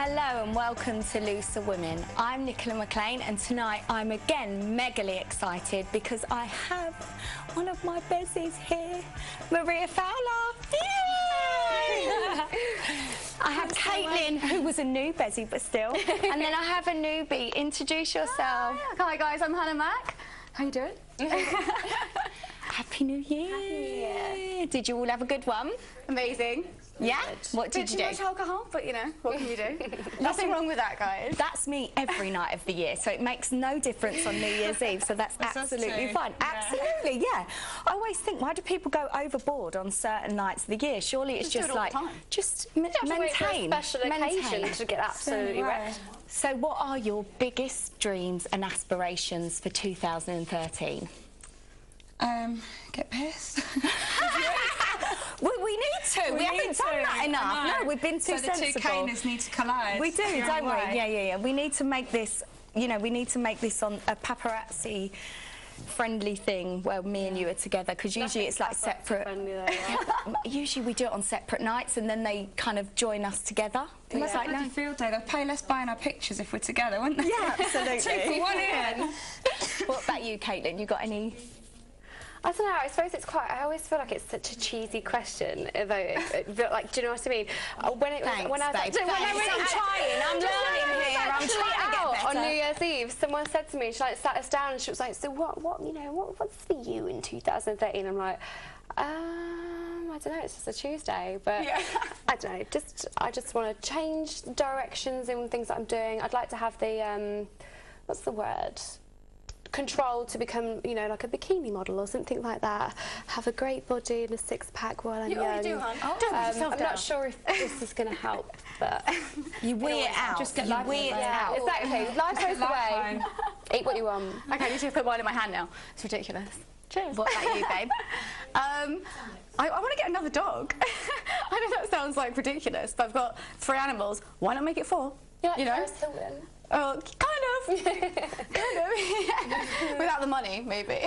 Hello and welcome to Looser Women. I'm Nicola McLean and tonight I'm again megally excited because I have one of my bezies here, Maria Fowler. Yay! I have Caitlin, who was a new bezie but still, and then I have a newbie. Introduce yourself. Hi guys, I'm Hannah Mack. How you doing? Happy New Year. Happy New Year. Did you all have a good one? Amazing. Yeah? What did you do? Too much alcohol, but you know, what can you do? Nothing wrong with that, guys. That's me every night of the year, so it makes no difference on New Year's Eve, so that's absolutely fine. Yeah. Absolutely, yeah. I always think, why do people go overboard on certain nights of the year? Surely it's just like, just maintain. Special occasion to get absolutely wrecked. So what are your biggest dreams and aspirations for 2013? Get pissed. Well, we need to. We haven't done that enough. No, we've been too sensible. So the two caners need to collide. We do, don't we? Yeah. We need to make this, you know, we need to make this on a paparazzi friendly thing where me and you are together, because usually it's like separate. Usually we do it on separate nights and then they kind of join us together. Yeah. It's like no field day. They'll pay less buying our pictures if we're together, won't they? Yeah, absolutely. 2 for 1 in. What about you, Caitlin? You got any? I don't know, I suppose it's quite, I always feel like it's such a cheesy question, although, like, do you know what I mean? When I was I'm trying, I'm learning here, I'm trying to get better. On New Year's Eve, someone said to me, she like sat us down and she was like, so what's for you in 2013? I'm like, I don't know, it's just a Tuesday, but I don't know, I just want to change directions in things that I'm doing. I'd like to have the, what's the word? Control to become, you know, like a bikini model or something like that. Have a great body and a six-pack while I'm young. You already do, hon. I'm not sure if this is going to help, but you wear it out. Just get life out. Exactly. Life goes the way. Eat what you want. Okay, I need to put mine in my hand now. It's ridiculous. Cheers. What about you, babe? I want to get another dog. I know that sounds like ridiculous, but I've got 3 animals. Why not make it 4? Yeah, you know. Oh, kind of. Without the money, maybe.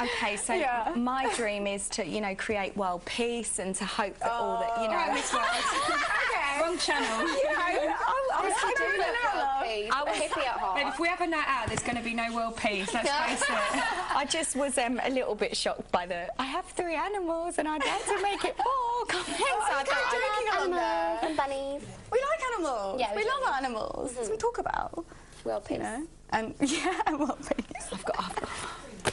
Okay, so my dream is to, you know, create world peace and to hope that all that, you know. Okay. Wrong channel. I was hippie at heart. But if we have a night out, there's going to be no world peace. Let's face it. I just was a little bit shocked by I have 3 animals and I'd like to make it 4 comments. I love and bunnies. We like animals. Yeah, we love animals. That's what we talk about. World peace. You know? World peace. I've got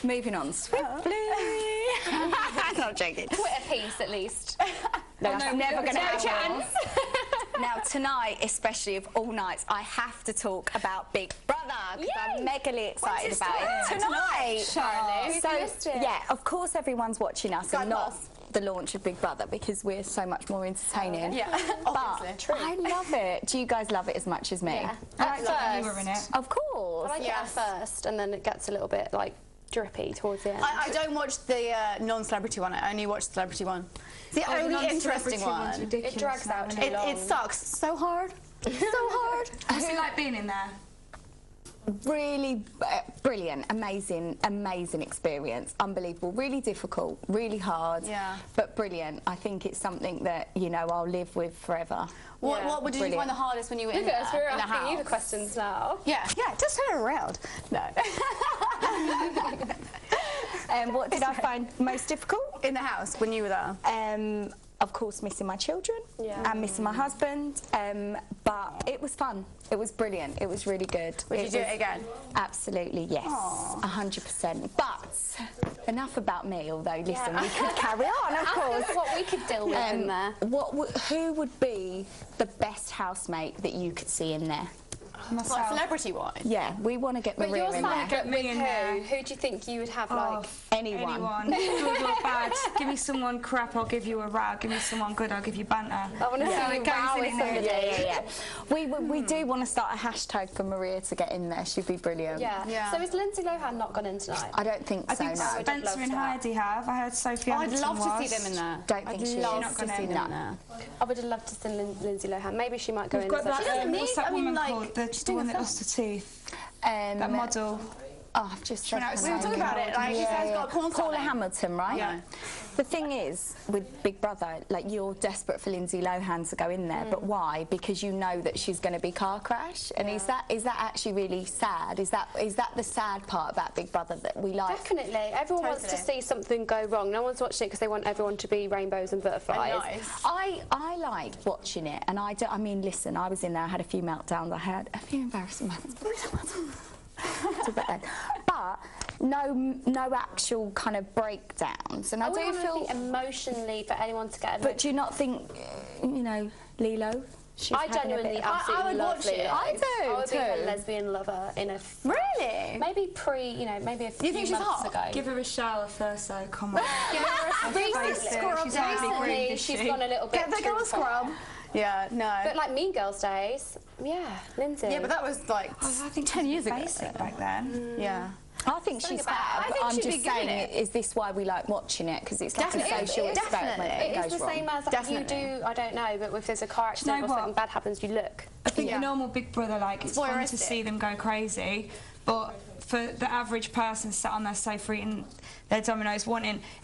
moving on swiftly. I'm not joking. Twitter peace, at least. That's never going to happen. Now, tonight, especially of all nights, I have to talk about Big Brother, because I'm megally excited about it. Tonight, Charlie. So, yeah, of course everyone's watching us and not the launch of Big Brother, because we're so much more entertaining. But I love it. Do you guys love it as much as me? Yeah. I like when you were in it. Of course. I like it at first, and then it gets a little bit, like, drippy towards the end. I don't watch the non-celebrity one. I only watch the celebrity one. It's the only interesting one. It drags out too long. It sucks so hard. So hard. What's it like being in there? Really brilliant, amazing experience, unbelievable, really difficult, really hard, but brilliant. I think it's something that, you know, I'll live with forever. What did you find the hardest when you were in the house? We're asking you the questions now. Yeah, just turn it around. No. What did I find most difficult? In the house, when you were there? Of course, missing my children and missing my husband, but it was fun. It was brilliant. It was really good. Would you do it again? Absolutely, yes. 100%. But enough about me, although, listen, we could carry on, of course. What we could deal with in there. Who would be the best housemate that you could see in there? Like celebrity-wise? Yeah, we want to get Maria in there. Get me in there. Who do you think you would have, like? Anyone. Good or bad. Give me someone crap, I'll give you a row. Give me someone good, I'll give you banter. I want to see you row with somebody. Yeah. We do want to start a hashtag for Maria to get in there. She'd be brilliant. Yeah. So is Lindsay Lohan not gone in tonight? I don't think so, no. Spencer and Heidi have. I heard Sophie I'd love to see them in there. Don't think she's not going to see them in there. I would have loved to see Lindsay Lohan. Maybe she might go in. What's that woman called? The one that lost her teeth. That model. Oh, I've just said we were talking about it. Like, she said it's got a porn star Paula name. Hamilton, right? Yeah. The thing is, with Big Brother, like, you're desperate for Lindsay Lohan to go in there, but why? Because you know that she's going to be car crash, and is that actually really sad? Is that the sad part about Big Brother that we like? Definitely. Everyone wants to see something go wrong. No one's watching it because they want everyone to be rainbows and butterflies. And nice. I like watching it, and I mean, listen, I was in there, I had a few meltdowns, I had a few embarrassing moments. But no actual kind of breakdowns, and I do feel emotionally for anyone to get. But do you not think, you know, Lilo? I genuinely absolutely I would love watch it. Lilo. I do I would be too. a lesbian lover in a Really? maybe maybe a few You think she's months hot? ago. Give her a shower first, though. Come on. Recently, she's gone a little bit. Get the girl too far. scrub. Yeah, no. But like Mean Girls days, yeah, Lindsay. Yeah, but that was like I think 10 years ago. basic back then. Yeah. I think she's fab. I think I'm she'd just be good saying, at it. is this why we like watching it? Because it's like Definitely. a social experiment. Definitely. It It's goes the wrong. same as like, you do, I don't know, but if there's a car accident know or what? something bad happens, you look. I think the normal Big Brother, like, it's fun to voyeuristic. see them go crazy, but for the average person sat on their sofa eating their Dominoes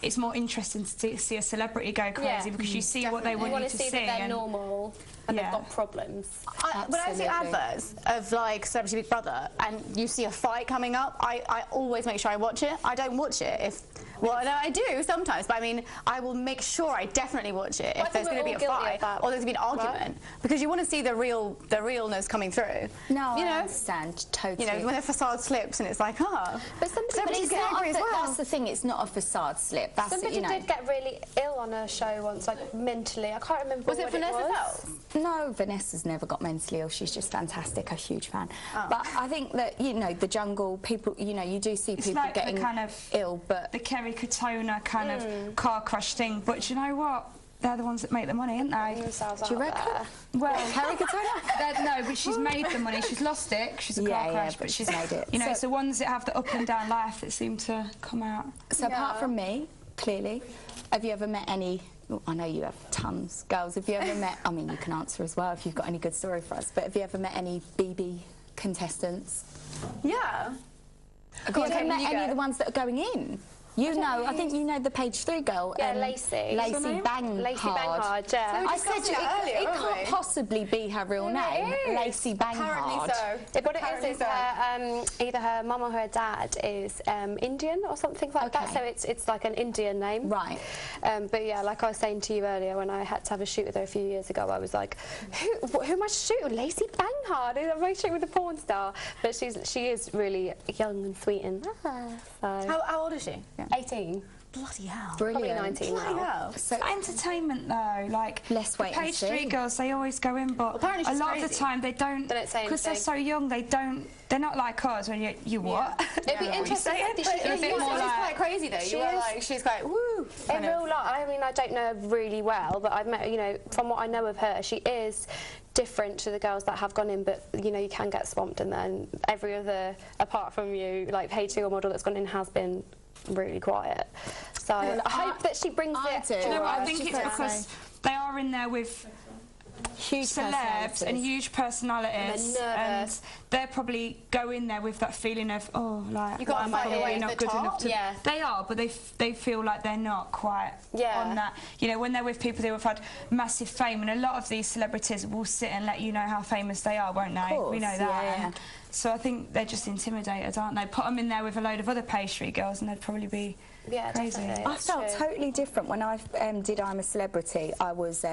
it's more interesting to see a celebrity go crazy because you see what they want you to see. that they're normal and they've got problems. When I see adverts of like Celebrity Big Brother and you see a fight coming up, I always make sure I watch it. I don't watch it if... Well, no, I do sometimes, but I mean, I will make sure I definitely watch it if there's going to be a fight or there's going to be an argument, because you want to see the realness coming through. No, you I know? understand totally. You know, when the facade slips and it's like, oh, But somebody celebrities get angry as well. That's the thing. It's not a facade slip. That's Somebody you know. did get really ill on a show once, like mentally. I can't remember Was it what Vanessa was. Feltz? No, Vanessa's never got mentally ill. She's just fantastic. A huge fan. Oh. But I think that, you know, the jungle people, you know, you do see It's people like getting the kind of ill, but the Kerry Katona kind of car crash thing. But do you know what? They're the ones that make the money, aren't they? do you reckon? Well, Kerry Katona? no, but she's made the money. She's lost it 'cause she's a car crash, but she's made it. You know, it's the ones that have the up and down life that seem to come out. So apart from me, clearly, have you ever met any... Well, I know you have tons. Girls, have you ever met... I mean, you can answer as well if you've got any good story for us, but have you ever met any BB contestants? Yeah. Have you ever met any of the ones that are going in? You know, I think you know the page 3 girl. Yeah, Lacey. Lacey Banghard. Lacey Banghard, yeah. I said it can't possibly be her real name. Lacey Banghard. Apparently so. What it is either her mum or her dad is Indian or something like that, so it's like an Indian name. Right. But yeah, like I was saying to you earlier, when I had to have a shoot with her a few years ago, I was like, who am I shooting? Lacey Banghard? Am I shooting with a porn star? But she is really young and sweet and so. How old is she? Yeah. 18. Bloody hell. Brilliant. Probably 19 Bloody now. hell. So, Entertainment though, like Let's wait and page see. 3 girls, they always go in, but apparently a she's lot of the crazy. time they don't say because they're anything. so young. They're not like us when you what? It'd be interesting if she a bit more She's like quite crazy though. You were like, she's quite woo. In real life, I mean, I don't know her really well, but I've met, you know, from what I know of her, she is different to the girls that have gone in, but, you know, you can get swamped, and then every other, apart from you, like, page 2 model that's gone in has been really quiet. So I hope that she brings it. do. Do you know what? I think She's it's very because they are in there with huge celebs and huge personalities, and they're probably go in there with that feeling of, oh, like, You got to fight your way to not the good top. enough to. Yeah. They are, but they feel like they're not quite on that. You know, when they're with people who have had massive fame, and a lot of these celebrities will sit and let you know how famous they are, won't they? Of course, We know that. yeah. And so I think they're just intimidated, aren't they? Put them in there with a load of other page 3 girls, and they'd probably be crazy. Definitely. I felt totally different when I did I'm a Celebrity. I was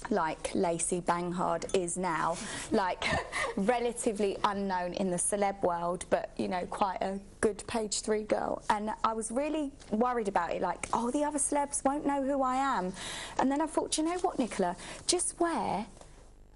like Lacey Banghard is now, like relatively unknown in the celeb world, but you know, quite a good page 3 girl. And I was really worried about it, like, oh, the other celebs won't know who I am. And then I thought, do you know what, Nicola, just wear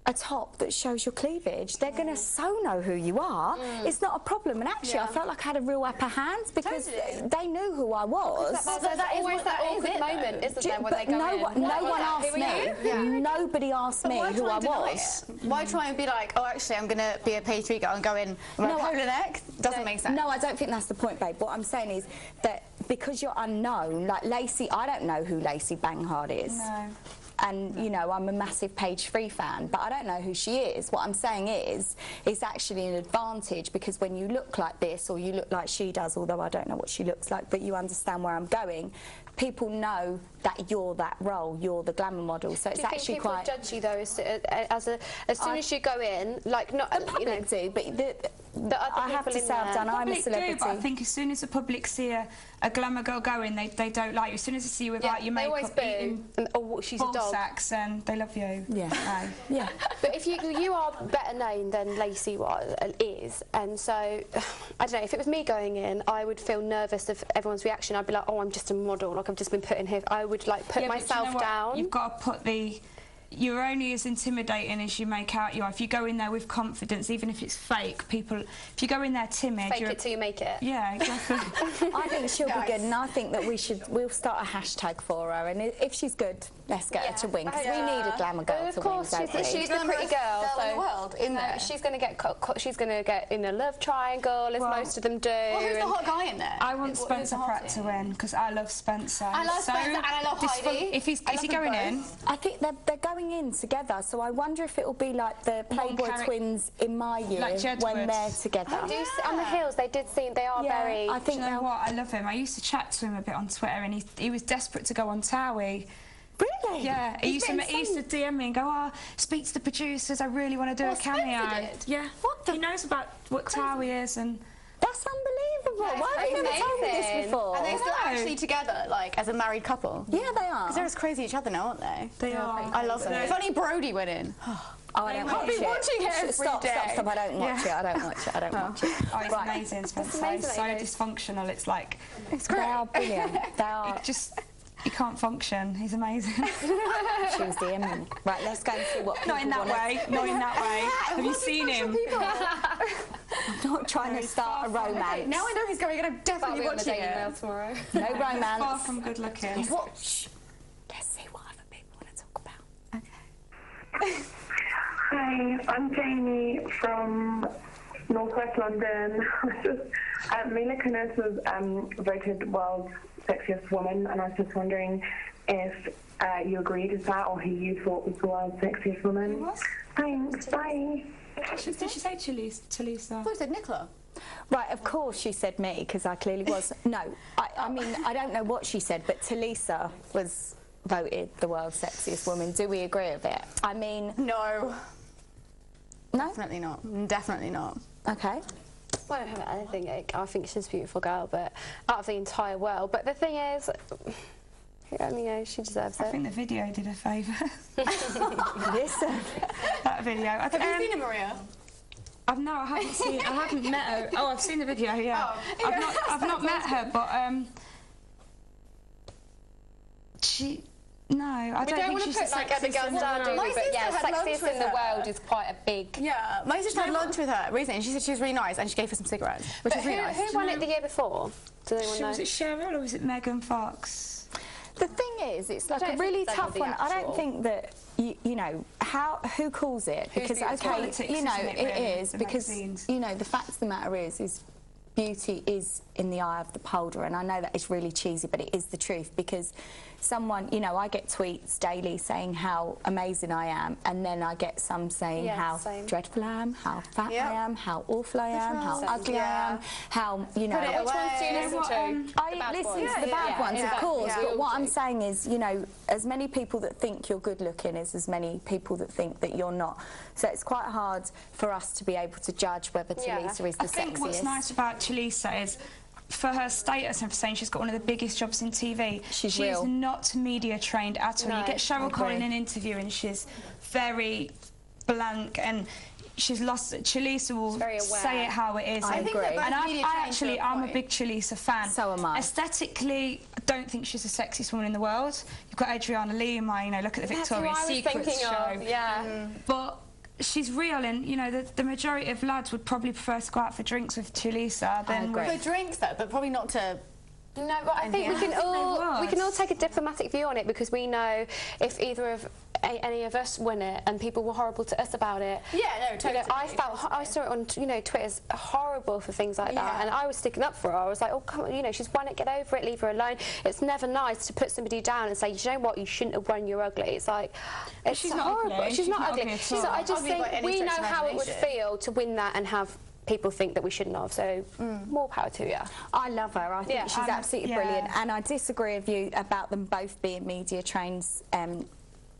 a top that shows your cleavage. They're going to so know who you are. It's not a problem. And actually, I felt like I had a real upper hand because they knew who I was. That's always that awkward moment, isn't there, when they go in? No one asked me. Nobody asked me who I was. Why try and be like, oh, actually, I'm going to be a page 3 girl and go in with a polo neck? Doesn't make sense. No, I don't think that's the point, babe. What I'm saying is that because you're unknown, like Lacey, I don't know who Lacey Banghard is. No. and you know, I'm a massive Page 3 fan, but I don't know who she is. What I'm saying is, it's actually an advantage, because when you look like this, or you look like she does, although I don't know what she looks like, but you understand where I'm going, people know that you're that role, you're the glamour model, so it's actually quite... Do you think people judge you though, as soon as you go in, like, not... The public do, but the other I have to say I've done, I'm a celebrity. Do, but I think as soon as the public see a glamour girl going, they don't like you. As soon as they see you without your makeup, eating she's a dog. Sacks, and they love you. Yeah. Yeah. But if you are better known than Lacey is, and so, I don't know, if it was me going in, I would feel nervous of everyone's reaction. I'd be like, oh, I'm just a model, like I've just been put in here. I would like put myself down. You've got to put you're only as intimidating as you make out you are. If you go in there with confidence, even if it's fake, if you go in there timid... Fake it till you make it. Yeah, exactly. I think she'll be good, and I think that we'll start a hashtag for her, and if she's good, let's get her to win, because we need a glamour girl to win. Of course, she's the pretty girl in the world, in there. She's going to get in a love triangle, as most of them do. Well, who's the hot guy in there? I want Spencer Pratt to win, because I love Spencer. I love Spencer, and I love Heidi. Is he going in? I think they're going in together, so I wonder if it'll be like the Playboy twins in my year, like when they're together. On the Hills, they are very... I think you know what? I love him. I used to chat to him a bit on Twitter, and he was desperate to go on Towie. Really? Yeah, he used to DM me and go, oh, speak to the producers, I really want to do a cameo. Yeah. He knows about what Towie is, and... That's unbelievable. Why have you never told me this before? And they're still actually together, like, as a married couple? Yeah, they are. Because they're as crazy each other now, aren't they? They are. I love them. Funny Brody went in. Oh, I don't watch it. I've been watching it every Stop, I don't watch it. I don't watch it. Oh, it's amazing, Spencer. It's so dysfunctional. It's like... It's great. They are brilliant. They are... He can't function. He's amazing. She was DMing me. Right, let's go and see what people Not in that way. Not in that way. Have you seen him? I'm not trying to start a romance. Now I know he's going, and I'm definitely watching it. Tomorrow. No romance. Far from good looking. Watch. Let's see what other people want to talk about. Okay. Hi, I'm Jamie from Northwest London. Mila Kunis was voted world's sexiest woman, and I was just wondering if you agreed with that, or who you thought was the world's sexiest woman. Who was? Thanks, bye. Did she say Talisa? I thought you said Nicola. Right, of course she said me, because I clearly was. No, I mean, I don't know what she said, but Talisa was voted the world's sexiest woman. Do we agree with it? I mean... No. No? Definitely not. Definitely not. Okay. Well, I don't have anything. I think she's a beautiful girl, but out of the entire world. But the thing is, I mean, you know, she deserves it. I think the video did her favour. Listen. That video. Have you seen it, Maria? I haven't seen. I haven't met her. Oh, I've seen the video. Yeah. Oh, I've not met her, but she. No, I don't think she's the sexiest. Other girls down, do we? But yeah, sexiest in the world is quite a big... Yeah, my sister had lunch with her recently, and she said she was really nice, and she gave her some cigarettes, which was really nice. Who won it the year before? Does anyone know? Was it Cheryl or was it Megan Fox? The thing is, it's like a really tough one. I don't think that, you know, who calls it? Because, okay, you know, it is, because, you know, the fact of the matter is beauty is in the eye of the beholder, and I know that it's really cheesy, but it is the truth, because someone, you know, I get tweets daily saying how amazing I am, and then I get some saying how dreadful I am, how fat I am, how awful I am, how ugly I am, how, you know... Which ones do you listen to? I listen to the bad ones, of course, but what I'm saying is, you know, as many people that think you're good looking as many people that think that you're not. So it's quite hard for us to be able to judge whether Talisa is the sexiest. I think what's nice about Talisa is, for her status and for saying she's got one of the biggest jobs in TV, she's not media trained at all. No, you get Cheryl Cole in an interview and she's very blank, and she's lost. Talisa will say it how it is. I agree. And I'm a big Talisa fan. So am I. Aesthetically, I don't think she's the sexiest woman in the world. You've got Adriana Lima, you know, look at the Victoria's Secret show. Yeah. But she's real, and you know the majority of lads would probably prefer to go out for drinks with Talisa than for drinks, though, but probably not to. No, but I think we can all take a diplomatic view on it, because we know if either of any of us win it, and people were horrible to us about it. Yeah, no, totally. You know, I saw it on, you know, Twitter's horrible for things like that, and I was sticking up for her. I was like, oh, come on, you know, she's won it, get over it, leave her alone. It's never nice to put somebody down and say, you know what, you shouldn't have won, you're ugly. It's like, it's she's horrible. not ugly. She's not ugly. So I just think we know how it would feel to win that and have people think that we shouldn't have, so more power to you. I love her. I think she's absolutely brilliant, and I disagree with you about them both being media trains,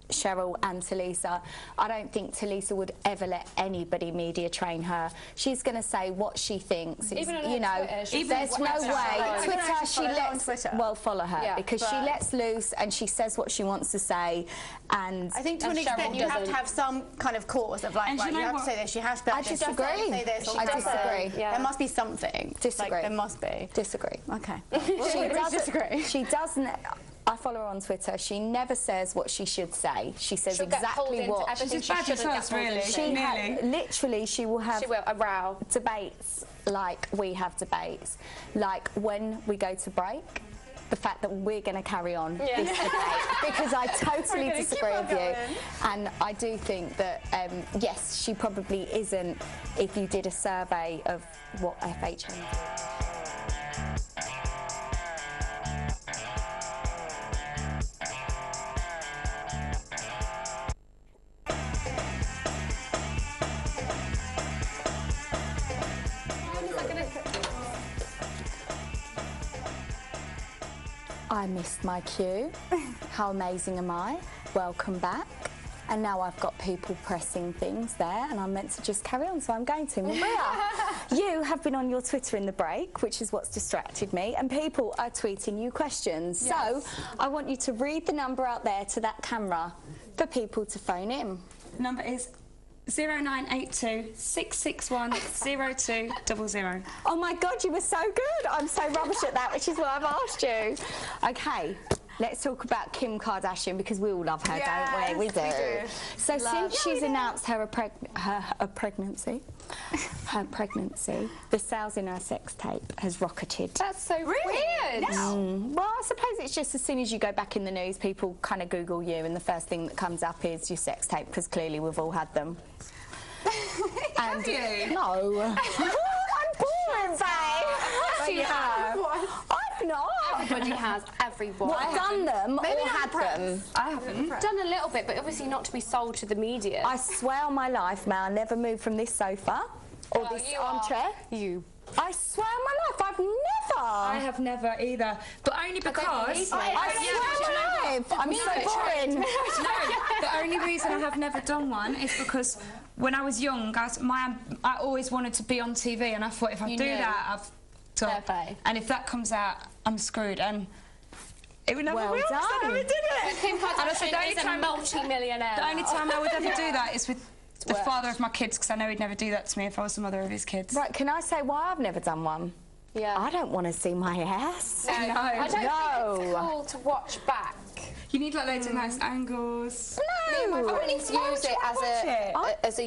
Cheryl and Talisa. I don't think Talisa would ever let anybody media train her. She's going to say what she thinks. Even on you know, Twitter, there's no way. Twitter, she lets well follow her because she lets loose and she says what she wants to say. And I think to an extent you have to have some kind of cause of like, right, you have to say this, you have to be I disagree. say this. I disagree. There must be something. Disagree. Like, there must be. Disagree. Okay. She doesn't disagree. She doesn't. I follow her on Twitter. She never says what she should say. She says exactly what. She's as bad as us, really. Literally, she will have a row. Debates like we have debates. Like when we go to break, the fact that we're going to carry on this debate, because I totally disagree with you. And I do think that, yes, she probably isn't if you did a survey of what FHM do. I missed my cue. How amazing am I? Welcome back. And now I've got people pressing things there and I'm meant to just carry on, so I'm going to. Maria, you have been on your Twitter in the break, which is what's distracted me, and people are tweeting you questions. Yes. So I want you to read the number out there to that camera for people to phone in. The number is 0982 661 0200. Oh my God, you were so good. I'm so rubbish at that, which is why I've asked you. Okay, let's talk about Kim Kardashian because we all love her, don't we? We do. So since she's announced her pregnancy, the sales in her sex tape has rocketed. That's so weird. Well, I suppose it's just as soon as you go back in the news, people kind of Google you and the first thing that comes up is your sex tape, because clearly we've all had them. Have you? No. I'm boring, babe. You have. I've not. Everybody has. Everyone. What, done them or had them? I haven't. Done a little bit, but obviously not to be sold to the media. I swear on my life, man, I never moved from this sofa or this armchair. I swear on my life, I've never. I have never either, but only because I swear on my life. I'm so boring. No, the only reason I have never done one is because when I was young, I always wanted to be on TV, and I thought if I do that, I've done. And if that comes out, I'm screwed. And it would never be done. I never did it. Kim Kardashian is a multi-millionaire. The only time I would ever do that is with the father of my kids, because I know he'd never do that to me if I was the mother of his kids. Right, can I say why I've never done one? Yeah. I don't want to see my ass. No. I don't think it's cool to watch back. You need like loads of nice angles. No, I probably need to use it as a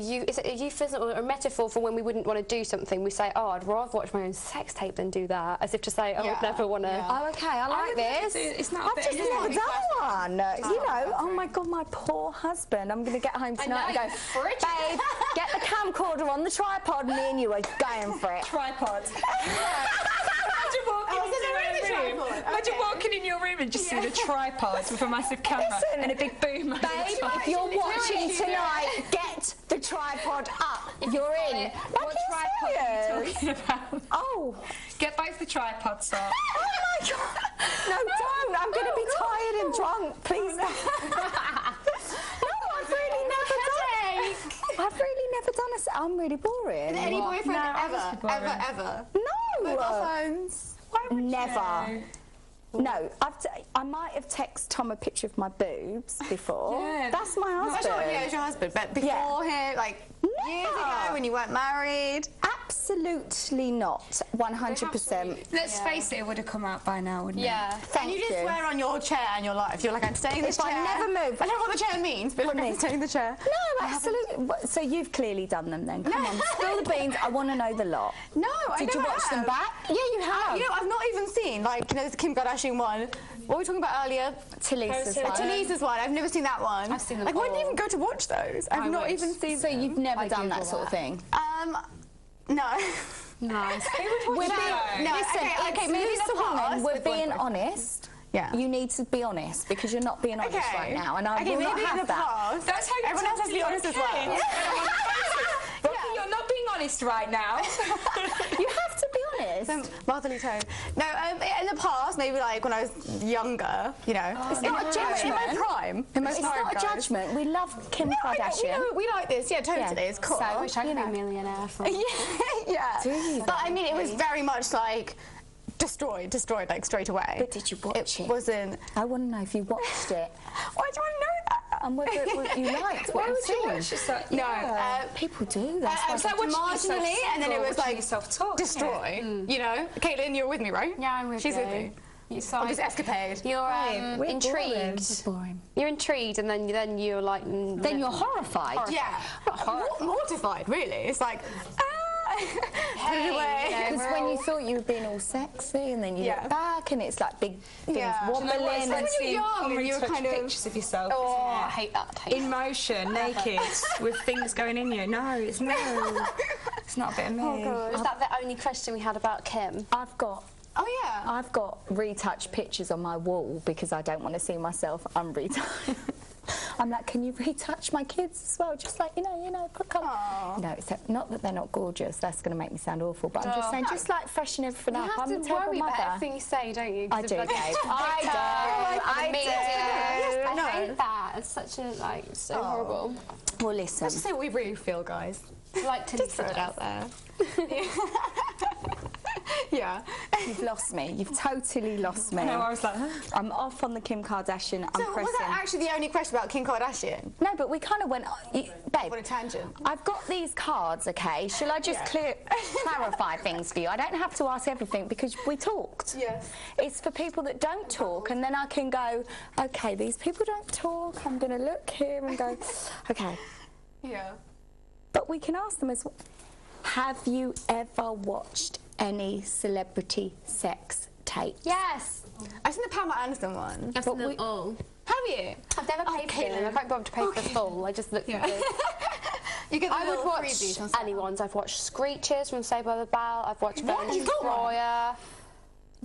euphemism or a metaphor for when we wouldn't want to do something. We say, oh, I'd rather watch my own sex tape than do that, as if to say, I would never want to. Oh, okay, I like this. It's not I've just never done one. You know, oh my God, my poor husband. I'm going to get home tonight and go, babe, get the camcorder on the tripod, me and you are going for it. Tripod. Imagine walking in your room and just see the tripod with a massive camera and a big boom. Babe, if you're watching tonight, get the tripod up. You're in. What tripod are you talking about? Oh. Get both the tripods up. Oh my God. No, don't. I'm going to be tired and drunk. Please don't. No, I've really never done it. I've really never done a... I'm really boring. Any boyfriend ever? No. Mobile phones? Never. No, I might have texted Tom a picture of my boobs before. Yeah, that's my husband. That's not your husband, but before him, like years ago when you weren't married. Absolutely not. 100%. Let's face it, it would have come out by now, wouldn't it? Thank you. And you just swear on your chair and your life. You're like, I'm staying in this chair. I never move. I don't know what the chair means, but I'm staying in the chair. No, absolutely. So you've clearly done them then. Come on, spill the beans. I want to know the lot. No, Did you watch them back? Yeah, you have. You know, I've not even seen, like, you know, the Kim Kardashian one. What were we talking about earlier? Talisa's one. Talisa's one. I've never seen that one. I've seen them Like, why didn't all. you even go to watch those? I've not even seen So them. you've never done Google that sort of thing? No. Nice. We're being, listen, okay, maybe in the past women, we're with being boyfriends. honest. Yeah. You need to be honest because you're not being honest right now, and I will not maybe in have the that. past. That's how you Everyone else has to be honest as well. Rocky, you're not being honest right now. You have to be honest. Motherly tone. No, in the past, maybe like when I was younger, you know. It's not a judgment. In my prime. In my It's prime, not a guys. judgment. We love Kim Kardashian. We like this. Yeah, totally. Yeah. It's cool. So I wish I could be a millionaire. yeah. Do you, But I mean, it was very much like destroyed like straight away. But did you watch it? It wasn't. I want to know if you watched it Why do I know that? and whether you liked what you seen. No. People do. That's why So marginally, and then it was like self-talk. destroy. You know, Caitlin, you're with me, right? Yeah, I'm with She's you. with me. So Of this escapade. you're we're intrigued. boring. You're intrigued, and then you're like. Then you're horrified. Yeah. Mortified, really. It's like. Hey, Because when you thought you were being all sexy and then you look back and it's like big things wobbling. When you're young and you're kind of pictures of yourself. Oh, I hate that. In motion, naked, with things going in you. No, it's not a bit of me. Is that the only question we had about Kim? I've got retouched pictures on my wall because I don't want to see myself unretouched. I'm like, can you retouch my kids as well? Just like, you know, put colour. No, except not that they're not gorgeous. That's going to make me sound awful. But I'm just saying, just like freshen everything up. I'm a terrible worry mother. about everything you say, don't you? I do, babe. I do. I hate that. It's such a so horrible. Well, listen. Let's just say what we really feel, guys. Like to Just throw it out there. Yeah. You've lost me. You've totally lost me. No, I was like, huh? I'm off on the Kim Kardashian. I'm So pressing. was that actually the only question about Kim Kardashian? No, but we kind of went, babe. What a tangent. I've got these cards, okay? Shall I just clarify things for you? I don't have to ask everything because we talked. Yes. It's for people that don't talk, and then I can go, okay, these people don't talk. I'm going to look here and go, okay. Yeah. But we can ask them as well. Have you ever watched any celebrity sex tapes? Yes. I've seen the Pamela Anderson one. I've seen them all. Have you? I've never paid for them. I can't bother to pay for the full. I just looked at it. You get the I would little watch freebies on anyone's. I've watched Screeches from Saved by the Bell. I've watched Vern You've got one? Troyer.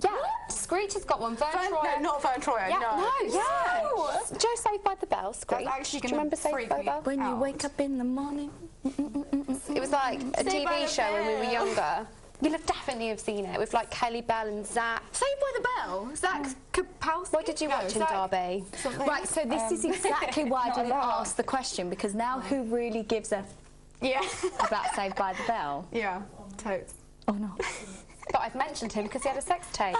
Yeah, Screech has got one. Vern Troyer. No, not Vern Troyer. Yeah, no. Joe Saved by the Bell, Screech. actually Do you gonna remember Saved freak by the me Bell? When you wake up in the morning. It was like a Saved by TV the show when we were Bell. younger. You'll have definitely have seen it with like Kelly Bell and Zach. Saved by the Bell. Zach Kapowski. What did you watch in Derby? Right, so this is exactly why I didn't ask the question, because now who really gives a about Saved by the Bell? Yeah, totes. Oh, no. But I've mentioned him because he had a sex tape.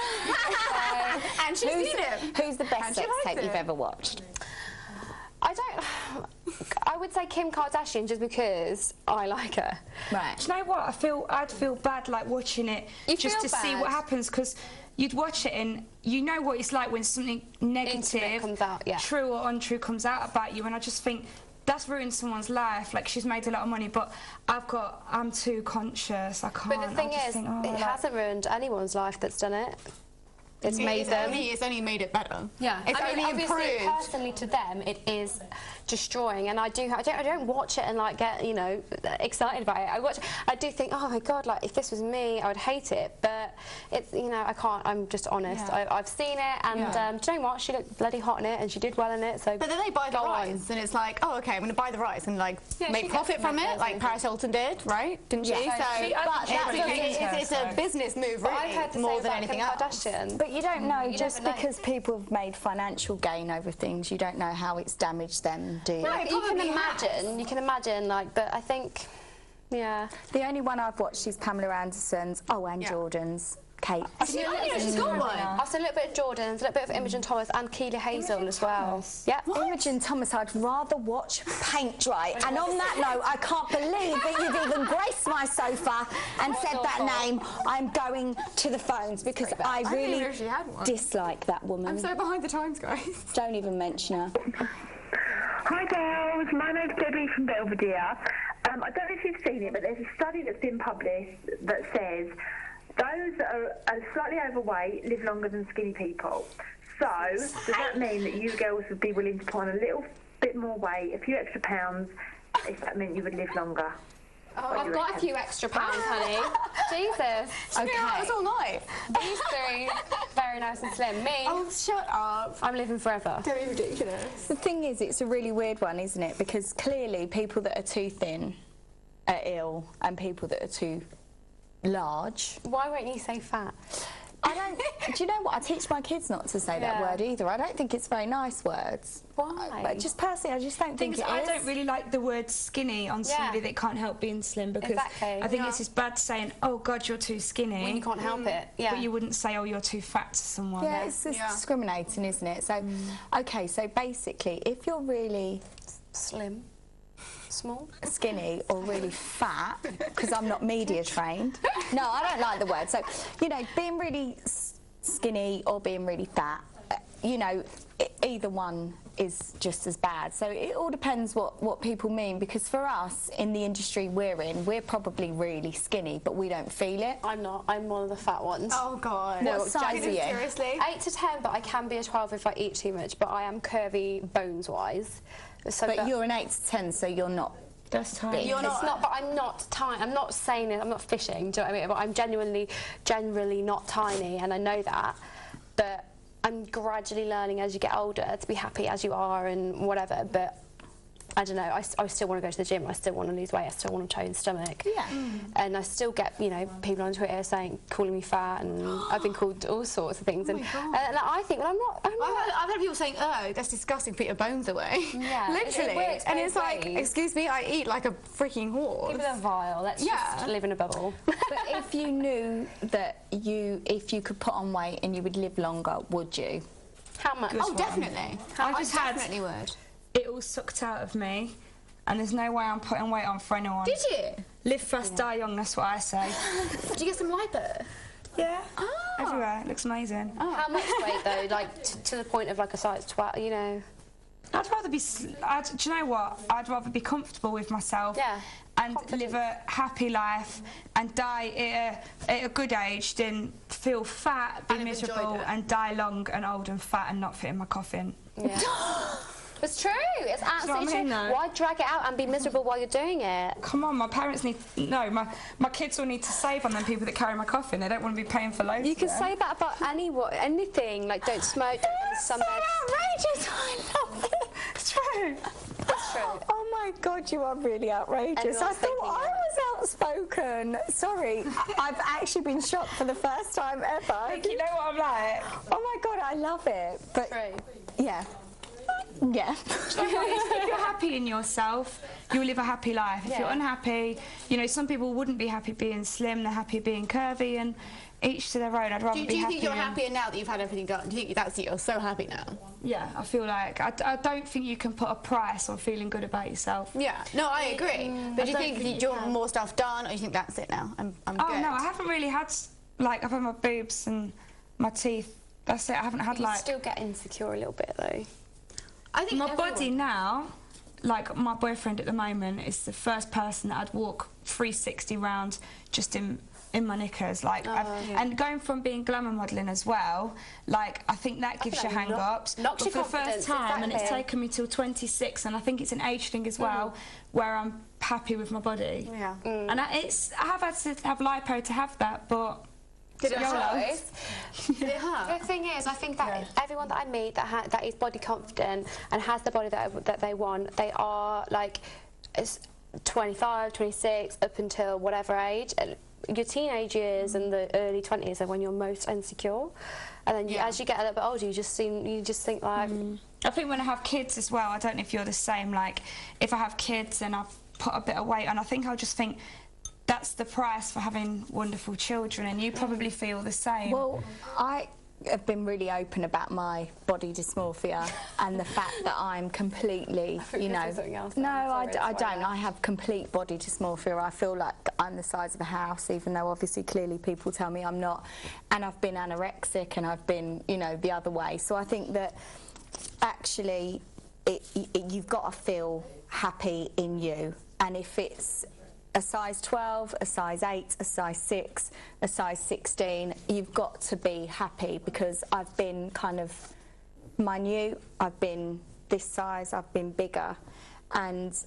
And she's seen it. Who's the best And she sex likes tape you've it. ever watched? I would say Kim Kardashian just because I like her. Right. Do you know what? I'd feel bad like watching it just feel to see bad? what happens, because you'd watch it and you know what it's like when something negative, comes out, yeah. true or untrue, comes out about you, and I just think that's ruined someone's life. Like, she's made a lot of money, but I'm too conscious. I can't. But the thing is, it hasn't ruined anyone's life that's done it. It's made them. It's only made it better. Yeah, It's I mean, only obviously, improved. personally to them, it is destroying, and I don't watch it and like get excited about it. I do think, oh my god, like if this was me, I would hate it. But it's I can't. I'm just honest. Yeah. I've seen it, and do you know what? She looked bloody hot in it, and she did well in it. So. But then they buy the rights, and it's like, oh, okay, I'm going to buy the rights and like make profit from it, like Paris Hilton did, right? Didn't she? It's a business move, But I've really, heard to more say than about anything Kim else. Kardashian. But you don't know, just never know. because people have made financial gain over things, you don't know how it's damaged them, do you? No, you can imagine, like, but I think, yeah. The only one I've watched is Pamela Anderson's, and Jordan's, Kate. She's got one. I've seen a little bit of Jordan's, a little bit of Imogen Thomas, and Keely Hazel as well. Yeah. Imogen Thomas, I'd rather watch paint dry. And on that note, I can't believe that you've even graced my sofa and said that name. I'm going to the phones because I really didn't know she had one. dislike that woman. I'm so behind the times, guys. Don't even mention her. Hi girls, my name's Debbie from Belvedere. I don't know if you've seen it, but there's a study that's been published that says those that are slightly overweight live longer than skinny people. So, does that mean that you girls would be willing to put on a little bit more weight, a few extra pounds, if that meant you would live longer? I've got a few extra pounds, honey. Jesus. Okay. That's all night. These three, very nice and slim. Me, Oh, shut up. I'm living forever. Don't be ridiculous. The thing is, it's a really weird one, isn't it? Because clearly people that are too thin are ill and people that are too large. Why won't you say fat? I don't. Do you know what? I teach my kids not to say that word either. I don't think it's very nice words. Why? But just personally, I just don't think it is. I don't really like the word skinny on somebody that can't help being slim, because I think it's just bad saying, oh God, you're too skinny. When you can't help it. Yeah. But you wouldn't say, oh, you're too fat to someone. Yeah, it's just discriminating, isn't it? So, okay, so basically, if you're really Slim. Small. skinny or really fat, because I'm not media trained. No, I don't like the word. So, you know, being really skinny or being really fat, you know, either one is just as bad. So it all depends what people mean, because for us in the industry we're in, we're probably really skinny, but we don't feel it. I'm not. I'm one of the fat ones. Oh, God. What size are you? Seriously? 8 to 10, but I can be a 12 if I eat too much, but I am curvy bones-wise. So But you're an 8 to 10, so you're not. That's tiny. You're not. It's not, but I'm not tiny. I'm not saying it. I'm not fishing. Do you know what I mean? But I'm generally not tiny, and I know that. But I'm gradually learning as you get older to be happy as you are and whatever. But I don't know. I still want to go to the gym. I still want to lose weight. I still want a toned stomach. Yeah. And I still get, you know, people on Twitter calling me fat, and I've been called all sorts of things. And I think, well, I'm not. I've had people saying, oh, that's disgusting, put your bones away. Yeah. Literally. It works and it's both like, ways. excuse me, I eat like a freaking horse. People are vile. Let's just live in a bubble. But if you knew that if you could put on weight and you would live longer, would you? How much? Oh, definitely. I just had definitely would. it all sucked out of me, and there's no way I'm putting weight on for anyone. Did you? Live fast, die young, that's what I say. Did you get some lipo? Yeah. Oh. Everywhere. It looks amazing. How much weight though? Like to the point of like a size 12, you know? I'd rather be. Do you know what? I'd rather be comfortable with myself. Yeah. And live a happy life and die at a good age than feel fat, be And have miserable, enjoyed it. and die long and old and fat and not fit in my coffin. Yeah. It's true. It's absolutely what I mean, true. though? Why drag it out and be miserable while you're doing it? Come on, my parents need. No, my kids will need to save on them people that carry my coffin. They don't want to be paying for loads. You can of them. say that about anything. Like, don't smoke, don't go to sunbeds. Outrageous! I love it. It's true. It's true. Oh my God, you are really outrageous. Everyone's I thought thinking I was outspoken. Sorry, I've actually been shocked for the first time ever. You know what I'm like? Oh my God, I love it. But True. yeah. Yeah. If you're happy in yourself, you'll live a happy life. If you're unhappy, you know, some people wouldn't be happy being slim, they're happy being curvy, and each to their own. I'd rather Do be you happy. think you're happier now that you've had everything done? Do you think that's you're so happy now? Yeah, I feel like I don't think you can put a price on feeling good about yourself. Yeah. No, I agree. But do you think you want more stuff done, or do you think that's it now? I'm Oh good. no, I haven't really had like I've had my boobs and my teeth. That's it. I haven't had You like still get insecure a little bit though. I think my body now. Like my boyfriend at the moment is the first person that I'd walk 360 round just in my knickers, like, and going from being glamour modelling as well, like I think that gives you hang-ups. But knocks for your the first confidence, time, and it's exactly. taken me till 26, and I think it's an age thing as well, where I'm happy with my body. Yeah. And I have had to have lipo to have that, but. Did it YOLO. hurt? Did it hurt? The thing is, I think that everyone that I meet that is body confident and has the body that they want, they are like 25, 26, up until whatever age. Your teenage years and the early 20s are when you're most insecure, and then as you get a little bit older, you just think like. I think when I have kids as well, I don't know if you're the same. Like, if I have kids and I've put a bit of weight on, I think I'll just think. That's the price for having wonderful children, and you probably feel the same. Well, I have been really open about my body dysmorphia and the fact that I'm completely, you know. No, I don't. I have complete body dysmorphia. I feel like I'm the size of a house, even though obviously clearly people tell me I'm not. And I've been anorexic, and I've been, you know, the other way. So I think that actually you've got to feel happy in you, and if it's a size 12, a size 8, a size 6, a size 16, you've got to be happy, because I've been kind of minute, I've been this size, I've been bigger, and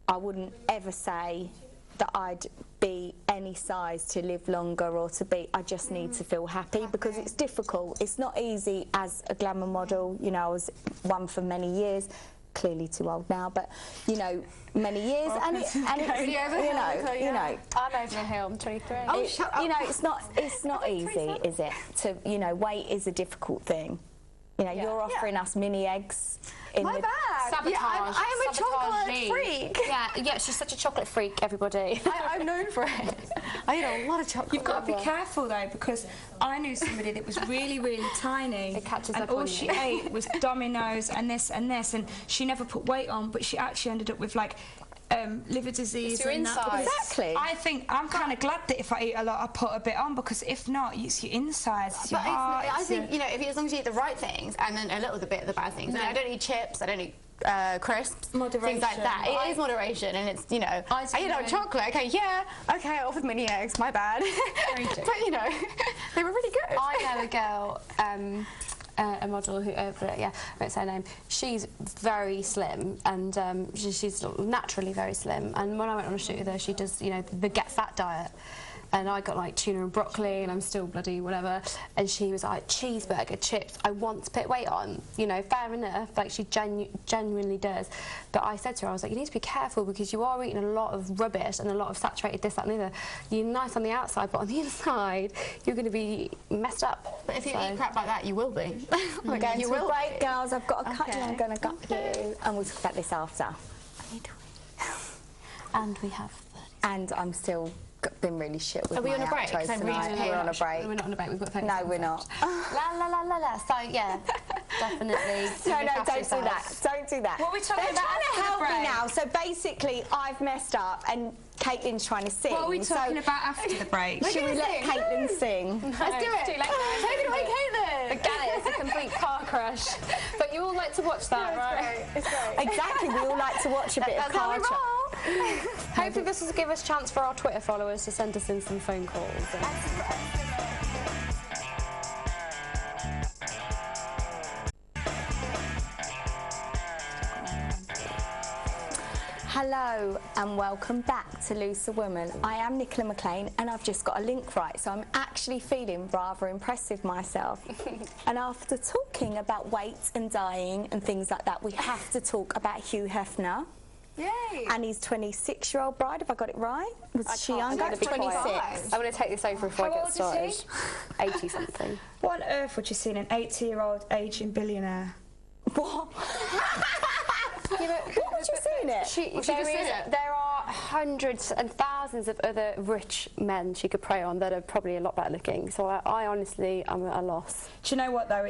I wouldn't ever say that I'd be any size to live longer or to be, I just need to feel happy, because it's difficult. It's not easy as a glamour model. You know, I was one for many years, clearly too old now, but you know, many years, and it's you know, I'm over the hill. I'm 23. Oh, shut up. You know, it's not easy, is it? To, you know, weight is a difficult thing. You know, you're offering us mini eggs. My bad. Sabotage. Yeah, I am a chocolate freak. Yeah, she's such a chocolate freak, everybody. I'm known for it. I eat a lot of chocolate. You've got to be careful though, because I knew somebody that was really, really tiny, it catches and up all on she you. ate was Dominoes and this, and she never put weight on, but she actually ended up with like liver disease. It's your and insides. Exactly. I think I'm kind of glad that if I eat a lot, I put a bit on, because if not, it's your insides, it's your heart. I think, you know, if as long as you eat the right things and then a little bit of the bad things. No. I don't eat chips, I don't eat crisps, moderation. things like that. It is moderation, and it's, you know, I eat a lot of chocolate. Okay, I offered mini eggs, my bad. But you know, they were really good. I know a girl, a model who, I won't say her name. She's very slim, and she's naturally very slim. And when I went on a shoot with her, she does, you know, the get fat diet. And I got like tuna and broccoli, and I'm still bloody whatever. And she was like, cheeseburger, chips, I want to put weight on. You know, fair enough, like she genuinely does. But I said to her, I was like, you need to be careful, because you are eating a lot of rubbish and a lot of saturated this, that and the other. You're nice on the outside, but on the inside, you're going to be messed up. But if you eat crap like that, you will be. We're going to a break, girls. I've got a cut you, I'm going to gut you. And we'll talk about this after. And we have... And I'm still... been really shit with Are we my on a break? outros tonight. We're on a break. We're not on a break. We've got 30 No, we're not. La la la la la. So yeah, definitely. No, don't do that. Don't do that. What are we talking They're about trying to after the help me break? now. So basically, I've messed up, and Caitlin's trying to sing. What are we talking about after the break? Should we let Caitlin sing? Let's do it. Take it away, Caitlin. Forget it. It's a complete car crash. But you all like to watch that, right? It's great. Exactly. We all like to watch a bit of car crash. Hopefully this will give us a chance for our Twitter followers to send us in some phone calls. Hello and welcome back to Looser Women. I am Nicola McLean, and I've just got a link right, so I'm actually feeling rather impressed with myself. And after talking about weight and dying and things like that, we have to talk about Hugh Hefner. Yay. And his 26-year-old bride, have I got it right? Was she younger? 26. I'm going to take this over before I get started. 80 something. What on earth would you see in an 80-year-old aging billionaire? What? What would you see in it? There are hundreds and thousands of other rich men she could prey on that are probably a lot better looking. So I honestly am at a loss. Do you know what though?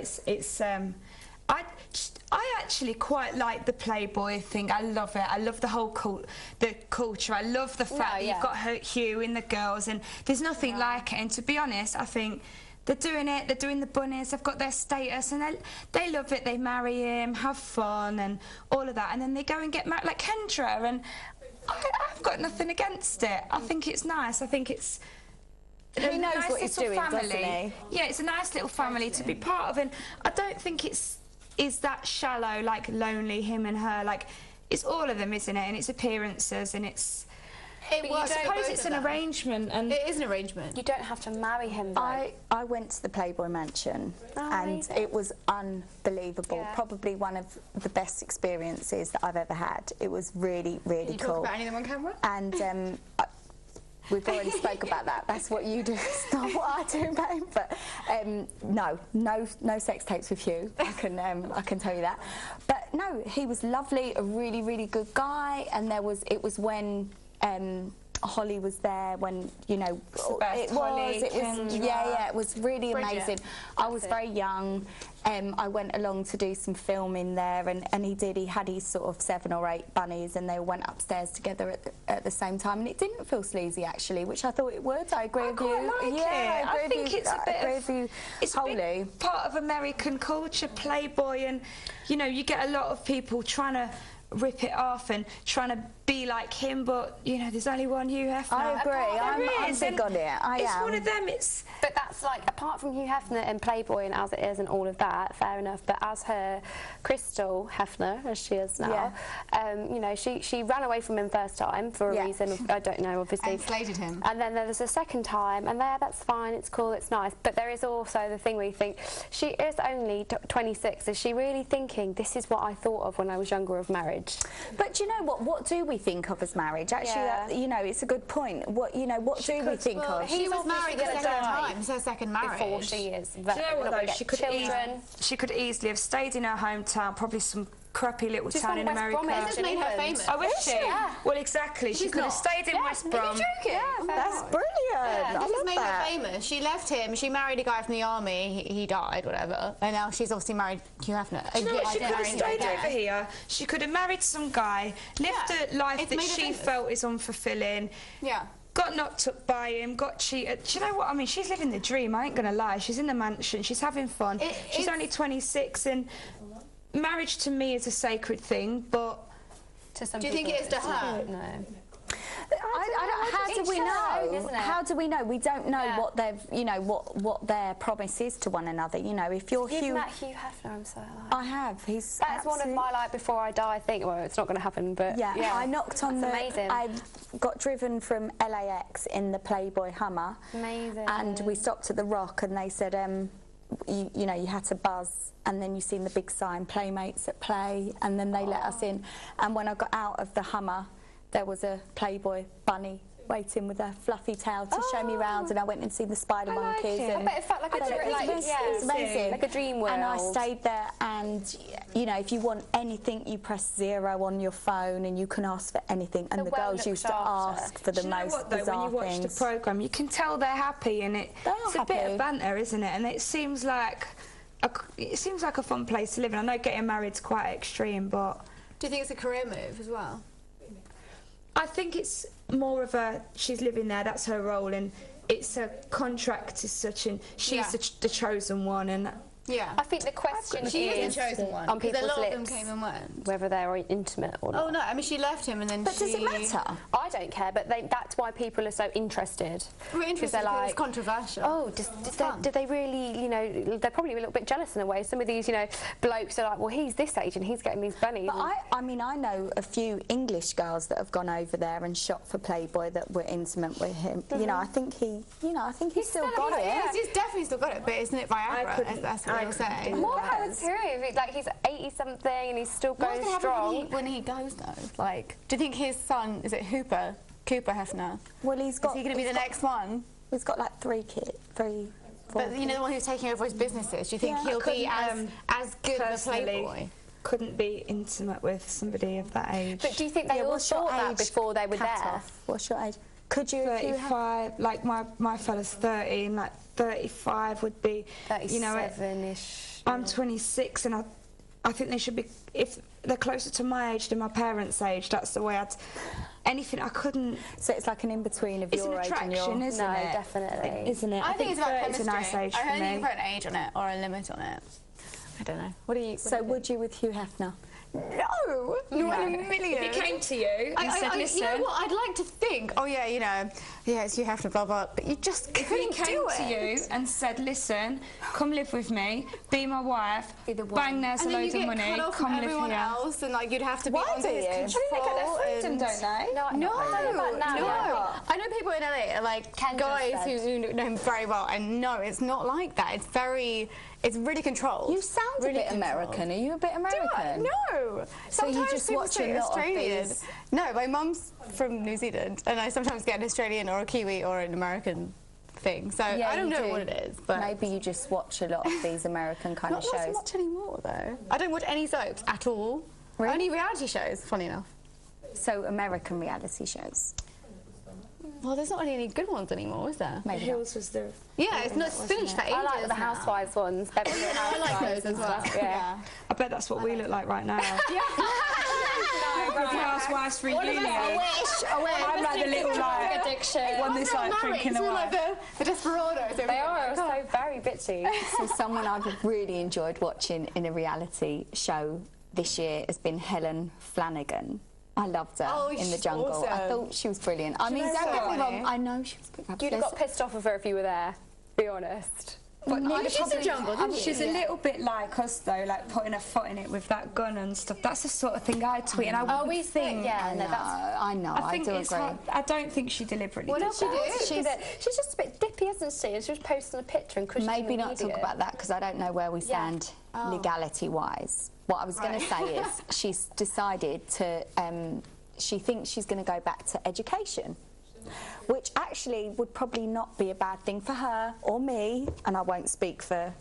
I actually quite like the Playboy thing. I love it. I love the whole the culture. I love the fact that you've got Hugh in the girls, and there's nothing like it. And to be honest, I think they're doing it. They're doing the bunnies. They've got their status, and they love it. They marry him, have fun, and all of that, and then they go and get married like Kendra. And I've got nothing against it. I think it's nice. I think it's. He knows nice what he's doing, doesn't he? Yeah, it's a nice little family to be part of, and I don't think is that shallow, like lonely, him and her. Like, it's all of them, isn't it? And it's appearances, and it's. I suppose it's an arrangement, and it is an arrangement. You don't have to marry him, though. I went to the Playboy Mansion, and it was unbelievable. Yeah. Probably one of the best experiences that I've ever had. It was really, really Can you cool. Talk about any of them on camera? And we've already spoke about that. That's what you do. It's not what I do, babe. But no sex tapes with Hugh. I can tell you that. But no, he was lovely, a really, really good guy. And it was when Holly was there, when, you know, it was really amazing. I was very young. I went along to do some filming there, and he had his sort of 7 or 8 bunnies, and they went upstairs together at the same time, and it didn't feel sleazy actually, which I thought it would. I agree with you. I think it's a bit of it's a big part of American culture, Playboy, and you know, you get a lot of people trying to rip it off and trying to be like him, but you know, there's only one Hugh Hefner. I agree. I'm big on it. It's one of them. But that's like, apart from Hugh Hefner and Playboy and As It Is and all of that, fair enough. But as her Crystal Hefner, as she is now, you know, she ran away from him first time for a reason I don't know, obviously. And slated him. And then there was a second time, and that's fine. It's cool. It's nice. But there is also the thing where you think she is only 26. Is she really thinking this is what I thought of when I was younger of marriage? But you know what? What do we think of as marriage? Actually, you know, it's a good point. What do we think of? She was married the second time. It's her second marriage. Before she is. Do you know what though? She could easily have stayed in her hometown, probably some crappy little town in America. It just made her famous. Oh, is she? Yeah. Well, exactly. She could have stayed in West Brom. Are you joking? Yeah, that's brilliant. It just made her famous. She left him. She married a guy from the army. He died, whatever. And now she's obviously married Hugh Hefner. Do you know what? She could have stayed over here. She could have married some guy, lived a life that she felt is unfulfilling. Yeah. Got knocked up by him, got cheated. Do you know what I mean? She's living the dream, I ain't gonna lie. She's in the mansion, she's having fun. She's only 26, and marriage to me is a sacred thing, but... To some people, do you think it is to her? No. How do we know? How do we know? We don't know what they've, you know, what their promise is to one another. You know, if you're You've met Hugh Hefner, I'm so alive. I have. That's one of my like before I die. I think. Well, it's not going to happen, but yeah. I knocked on amazing. I got driven from LAX in the Playboy Hummer. Amazing. And we stopped at the Rock, and they said, you know, you had to buzz, and then you seen the big sign, Playmates at Play, and then they let us in. And when I got out of the Hummer, there was a Playboy bunny waiting with a fluffy tail to show me round, and I went and seen the spider monkeys. I bet it felt like it's amazing. Like a dream world. And I stayed there, and you know, if you want anything, you press 0 on your phone, and you can ask for anything. And the girls used to ask for the most bizarre things. When you watch the programme, you can tell they're happy, and it's a bit of banter, isn't it? And it seems like a fun place to live in. I know getting married's quite extreme, but do you think it's a career move as well? I think it's more of she's living there, that's her role, and it's a contract as such, and she's the chosen one, and I think the question is the chosen one, on people's lips, a lot of them came and went. Whether they're intimate or not. Oh no, I mean she left him and then But does it matter? I don't care, but that's why people are so interested. We're interested because it's controversial. Oh, did they really, you know, they're probably a little bit jealous in a way. Some of these, you know, blokes are like, well, he's this age and he's getting these bunnies. But I mean, I know a few English girls that have gone over there and shot for Playboy that were intimate with him. You know, I think he's still got it. Yeah, he's definitely still got it, but isn't it Viagra? That's what you're saying. What happens to him? Like he's 80-something and he's still going strong. When he goes though, like, do you think his son is it Cooper Hefner? Well, he's got. Is he going to be the next one? He's got like 3 kids, 3. 4 But you know the one who's taking over his businesses. Do you think he'll be as good of a Playboy? Couldn't be intimate with somebody of that age. But do you think they all thought that before they were there? What's your age? Could you? 35. Like my fella's 30, and like 35 would be. 37-ish. I'm 26, and I think they should be, if they're closer to my age than my parents' age, that's the way anything I couldn't. So it's like an in-between of your age and your... isn't it? No, definitely. Isn't it? I think it's about chemistry. It's a nice age for me. I don't think you put an age on it or a limit on it. I don't know. What do you... So would you with Hugh Hefner? No, not in a million. If he came to you and said, listen... You know what, I'd like to think, oh yeah, you know, it's you have to blah, blah, but you just couldn't do it. If he came to you and said, listen, come live with me, be my wife, bang, there's a load of money, come live here. Else, and like you'd have to be under his control. I think they get their freedom, don't they? No. I know people in LA are like guys who know him very well, and no, it's not like that. It's really controlled. You sound really a bit American. Are you a bit American? No. So you just watch a lot of these? No, my mum's from New Zealand, and I sometimes get an Australian or a Kiwi or an American thing. So I don't know what it is. But maybe you just watch a lot of these American kind of shows. Not so much anymore, though. I don't watch any soaps at all. Really? Only reality shows, funny enough. So American reality shows. Well, there's not really any good ones anymore, is there? Maybe. Hills was the... Yeah, it's not finished for ages. I like the Housewives ones. I like those as well. Yeah. I bet that's what we look like right now. Housewives reunion. I wish. I'm like the little like addiction. One that's like drinking the wine. Like the desperados. They are so very bitchy. So someone I've really enjoyed watching in a reality show this year has been Helen Flanagan. I loved her in the jungle. Awesome. I thought she was brilliant. I mean, don't get me wrong, I know she was fabulous. You'd have got pissed off with her if you were there, be honest. But she's a jungle, didn't she? She's a little bit like us though, like putting her foot in it with that gun and stuff. That's the sort of thing I tweet, and I wouldn't think. Yeah, I know. I do agree. I don't think she deliberately did she that. do? She's just a bit dippy, isn't she? And she was posting a picture and crushing Maybe not talk about that because I don't know where we stand legality-wise. What I was going to say is she's decided to. She thinks she's going to go back to education, which actually would probably not be a bad thing for her or me, and I won't speak for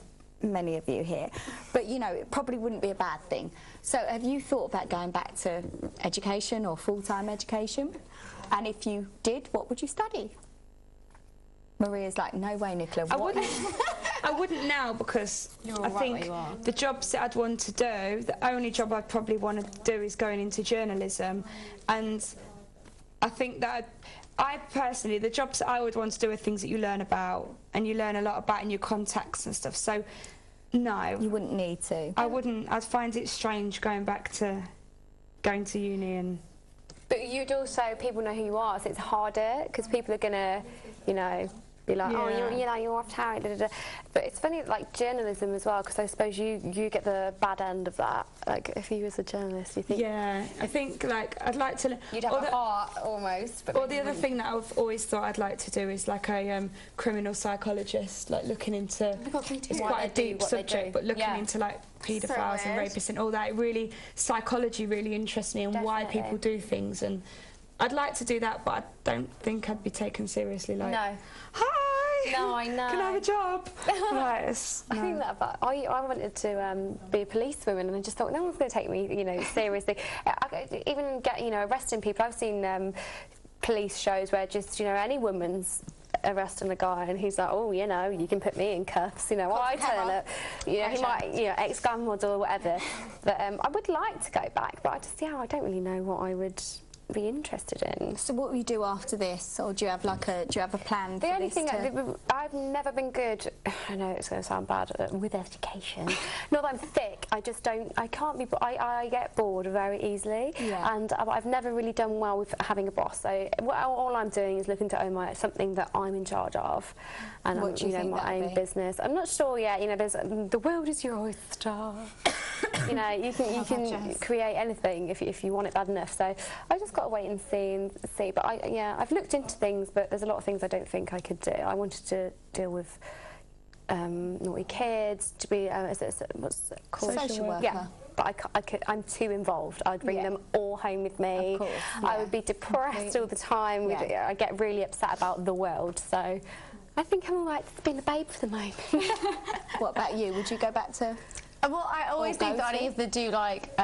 many of you here, but you know, it probably wouldn't be a bad thing. So have you thought about going back to education or full-time education? And if you did, what would you study? Maria's like, no way, Nicola. I wouldn't now because I think the jobs that I'd want to do, the only job I'd probably want to do is going into journalism, and I think that I personally, the jobs that I would want to do are things that you learn about, and you learn a lot about in your contacts and stuff, so no. You wouldn't need to. I wouldn't. I'd find it strange going back to going to uni and... But you'd also, people know who you are, so it's harder, because people are going to, you know, be like, oh, you're off town, da, da, da. But it's funny, like journalism as well, because I suppose you get the bad end of that. Like, if you was a journalist, you think... Yeah, I think, like, I'd like to... You'd have a heart, almost. But or the other thing that I've always thought I'd like to do is, like, a criminal psychologist, like, looking into... It's quite a deep subject, but looking into, like, paedophiles and rapists and all that. Really, psychology really interests me and why people do things, and I'd like to do that, but I don't think I'd be taken seriously. Like, no. Hi. No, I know. Can I have a job? Right, I think that about. I wanted to be a policewoman, and I just thought no one's going to take me, you know, seriously. Even get, you know, arresting people. I've seen police shows where just, you know, any woman's arresting a guy and he's like, oh, you know, you can put me in cuffs, you know, I turn up, you know, he might, you know, ex-gun model or whatever. But I would like to go back, but I just, I don't really know what I would be interested in. So what will you do after this, or do you have like a plan? The only thing I've never been good. I know it's going to sound bad with education. Not that I'm thick. I just don't. I can't be. I get bored very easily, and I've never really done well with having a boss. So all I'm doing is looking to own something that I'm in charge of, and what do you think my own business. I'm not sure yet. You know, there's the world is your oyster. You know, you can create anything if you want it bad enough. So I just got to wait and see. But I've looked into things, but there's a lot of things I don't think I could do. I wanted to deal with naughty kids, to be what's it called? Social worker. Yeah, but I'm too involved. I'd bring them all home with me. Of course, I would be depressed all the time. I get really upset about the world. So I think I'm all right to being a babe for the moment. What about you? Would you go back to... Well, I always think that I either do like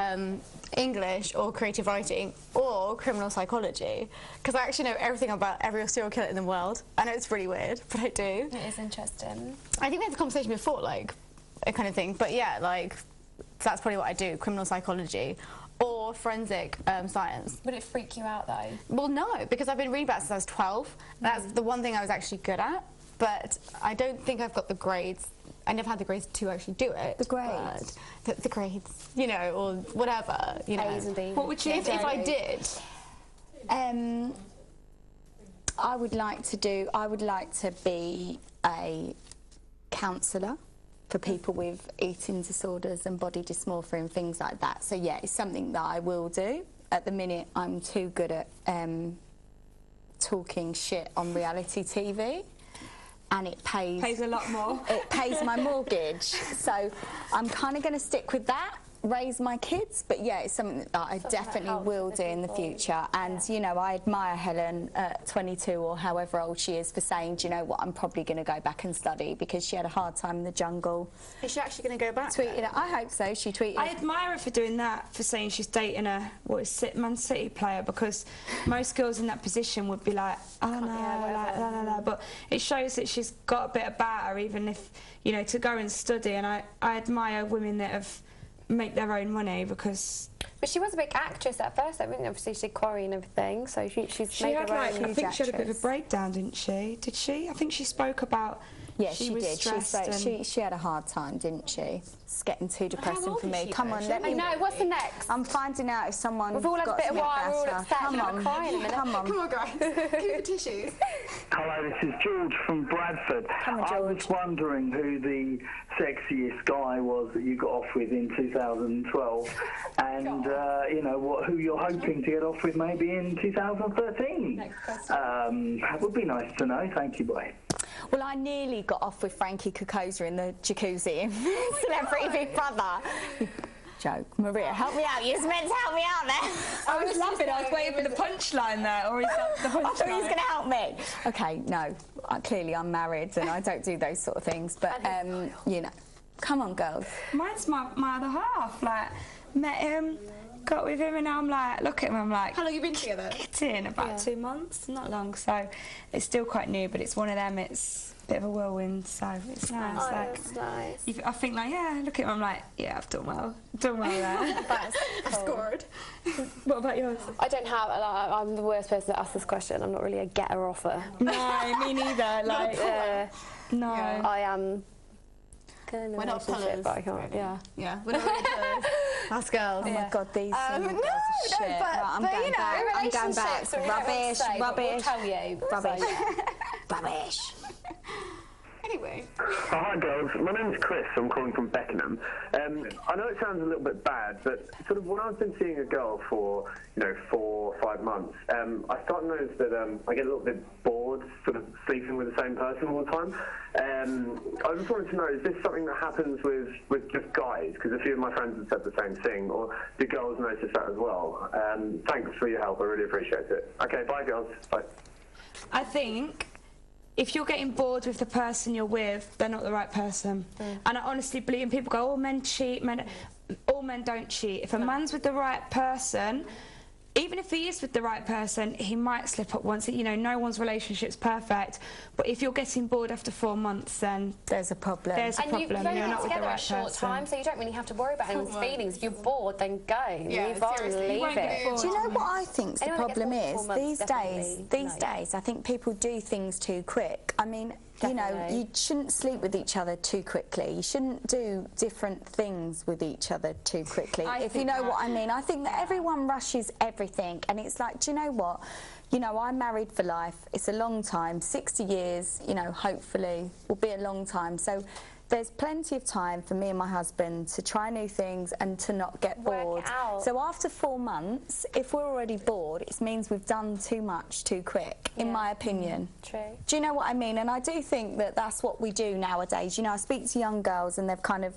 English or creative writing or criminal psychology, because I actually know everything about every serial killer in the world. I know it's really weird, but I do. It is interesting. I think we had the conversation before, like, a kind of thing. But yeah, like, that's probably what I do, criminal psychology or forensic science. Would it freak you out, though? Well, no, because I've been reading about it since I was 12. That's the one thing I was actually good at, but I don't think I've got the grades. I never had the grades to actually do it. The grades? The grades, you know, or whatever, you know. A's and B's. What would you do? If I did? I would like to be a counsellor for people with eating disorders and body dysmorphia and things like that. So yeah, it's something that I will do. At the minute, I'm too good at talking shit on reality TV. And it pays a lot more. It pays my mortgage. So I'm kind of going to stick with that, raise my kids. But yeah, it's something that I definitely will do in the future. And, you know, I admire Helen at 22 or however old she is for saying, do you know what, I'm probably going to go back and study, because she had a hard time in the jungle. Is she actually going to go back? Tweeted it. I hope so. She tweeted. I admire her for doing that, for saying she's dating a Man City player, because most girls in that position would be like, oh no, but it shows that she's got a bit about her, even if, you know, to go and study. And I admire women that have make their own money, because... But she was a big actress at first. I mean, obviously she did Quarry and everything, so she's made her own. I think she had a bit of a breakdown, didn't she? Did she? I think she spoke about Yeah, she did. She had a hard time, didn't she? It's getting too depressing for me. Come on, let me... I know, what's the next? I'm finding out if someone... We've all had a bit of wine, we're all upset, Come on, crying in a minute. come on. Come on, guys. Give the tissues. Hello, this is George from Bradford. Come on, George. I was wondering who the sexiest guy was that you got off with in 2012, and you know who you're hoping to get off with maybe in 2013. Next question. That would be nice to know. Thank you, bye. Well, I nearly got off with Frankie Kokoza in the jacuzzi in Celebrity Big Brother. Joke. Maria, help me out. You was meant to help me out there. I was laughing. I was waiting for the punchline there. Or is that the punchline? I thought he was going to help me. Okay, no. Clearly, I'm married and I don't do those sort of things. But, you know, come on, girls. Mine's my other half. Like, met him, got with him, and now I'm like, look at him, I'm like... How long have you been together? Kidding, about 2 months, not long. So it's still quite new, but it's one of them, it's a bit of a whirlwind, so it's nice. Oh, like, that's nice. I think, like, yeah, look at him, I'm like, yeah, I've done well there. I've scored. What about yours? I don't have, like, I'm the worst person to ask this question. I'm not really a getter-offer. No, me neither. Like, no. I am... We're not pullers. But I can't, Yeah, we're not really pullers. Us girls. Oh my God, these single girls are shit. but I'm going back. I'm going back. Rubbish, rubbish, we'll tell you. rubbish, rubbish. Anyway. Hi girls, my name's Chris, I'm calling from Beckenham. I know it sounds a little bit bad, but sort of when I've been seeing a girl for, 4 or 5 months, I start to notice that I get a little bit bored sort of sleeping with the same person all the time. I just wanted to know, is this something that happens with just guys? Because a few of my friends have said the same thing, or do girls notice that as well? Thanks for your help, I really appreciate it. Okay, bye girls, bye. I think if you're getting bored with the person you're with, they're not the right person. And I honestly believe, and people go, oh, men cheat, all men don't cheat. If a man's with the right person, even if he is with the right person, he might slip up once. No one's relationship's perfect. But if you're getting bored after 4 months, then there's a problem. And you've only been together a short time, so you don't really have to worry about anyone's feelings. If you're bored, then go. Move on, leave it. Do you know what I think the problem is? These days, I think people do things too quick. I mean, you shouldn't sleep with each other too quickly. You shouldn't do different things with each other too quickly, if you know what I mean. I think that everyone rushes everything, and it's like, do you know what? I'm married for life. It's a long time, 60 years, hopefully will be a long time. So there's plenty of time for me and my husband to try new things and to not get bored. So after 4 months, if we're already bored, it means we've done too much too quick, in my opinion. True. Do you know what I mean? And I do think that that's what we do nowadays. I speak to young girls and they've kind of,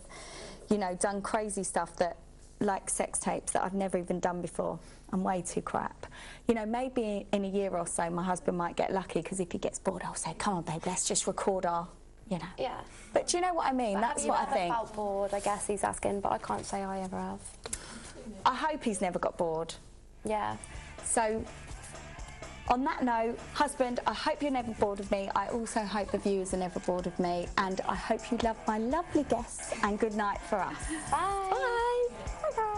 done crazy stuff that, like sex tapes that I've never even done before. I'm way too crap. Maybe in a year or so my husband might get lucky, because if he gets bored, I'll say, come on, babe, let's just record our... Yeah. But do you know what I mean? That's what I think. Have you ever felt bored, I guess he's asking, but I can't say I ever have. I hope he's never got bored. Yeah. So, on that note, husband, I hope you're never bored of me. I also hope the viewers are never bored of me. And I hope you love my lovely guests. And good night for us. Bye. Bye. Bye-bye.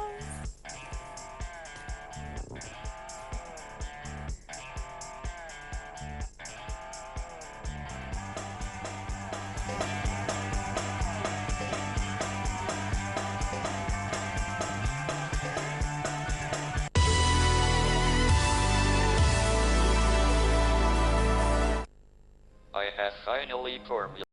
I have finally formed